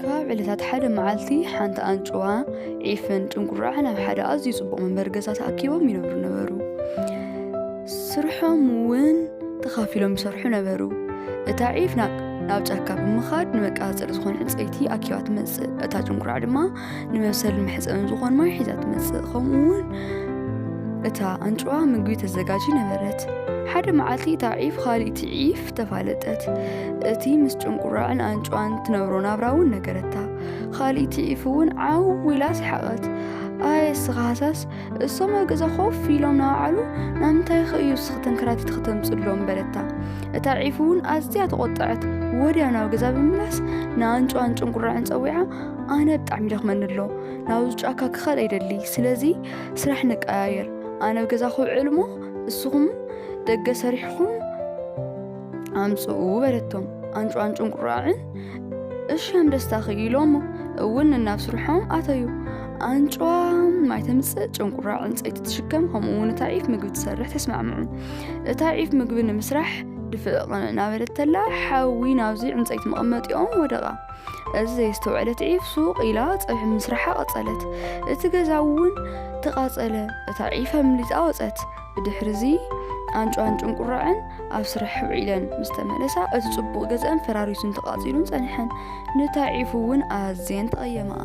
ካብ ዕለታት ሓደ መዓልቲ ሓንቲ ኣንጭዋ ዒፍን ጭንቁራዕን ኣብ ሓደ ኣዝዩ ጽቡቕ መንበሪ ገዛ ተኣኪቦም ይነብሩ ነበሩ። ስርሖም እውን ተኻፊሎም ይሰርሑ ነበሩ። እታ ዒፍ ናብ ጫካ ብምኻድ ንመቃጸሊ ዝኾነ ዕንፀይቲ ኣኪባ ትመጽእ፣ እታ ጭንቁራዕ ድማ ንመብሰልን መሕፀብን ዝኾነ ማይ ሒዛ ትመጽእ። ከምኡውን እታ ኣንጭዋ ምግቢ ተዘጋጂ ነበረት። ሓደ መዓልቲ እታ ዒፍ ካልእቲ ዒፍ ተፋለጠት። እቲ ምስ ጭንቁራዕን ኣንጭዋን ትነብሮ ናብራ እውን ነገረታ። ካልእቲ ዒፍ እውን ዓዊላ ሰሓቐት። ኣየ ስኻሳስ እሶም ኣብ ገዛ ኮፍ ኢሎም ናበዓሉ ናምንታይ ኸእዩ ስኽተንከራቲት ኽተምፅሎም በለታ። እታ ዒፍ እውን ኣዝያ ተቖጣዐት። ወዲያው ናብ ገዛ ብምምላስ ንኣንጭዋን ጭንቁራዕን ፀዊዓ ኣነ ብጣዕሚ ደኽመኒ ኣሎ፣ ናብዚ ጫካ ክኸድ ኣይደሊ፣ ስለዚ ስራሕ ንቀያየር፣ ኣነ ኣብ ገዛ ክውዕል እሞ እስኹም ደገ ሰሪሕኩም ኣምፅኡ በለቶም። ኣንጭዋን ጭንቁራዕን እሽም ደስታ ኽኢሎም እውን ናብ ስርሖም ኣተዩ። ኣንጭዋ ማይ ተምፅእ፣ ጭንቁራዕ ዕንፀይቲ ትሽከም፣ ከምኡውን እታ ዒፍ ምግቢ ትሰርሕ ተስማዕምዑ። እታ ዒፍ ምግቢ ንምስራሕ ድፍእ ናበለት ተላ ሓዊ ናብዚ ዕንፀይቲ መቐመጢኦም ወደቓ። እዚ ዘይስተውዕለት ዒፍ ሱቕ ኢላ ፀብሒ ምስራሓ ቐጸለት። እቲ ገዛ እውን ተቓጸለ። እታ ዒፍ ኣምሊጣ ወፀት። ብድሕሪዚ ኣንጭዋን ጭንቁራዕን ኣብ ስራሕ ውዒለን ምስ ተመለሳ እቲ ጽቡቕ ገዝአን ፈራሪሱን ተቓጺሉን ጸኒሐን። ነታ ዒፍ እውን ኣዝየን ተቐየመኣ።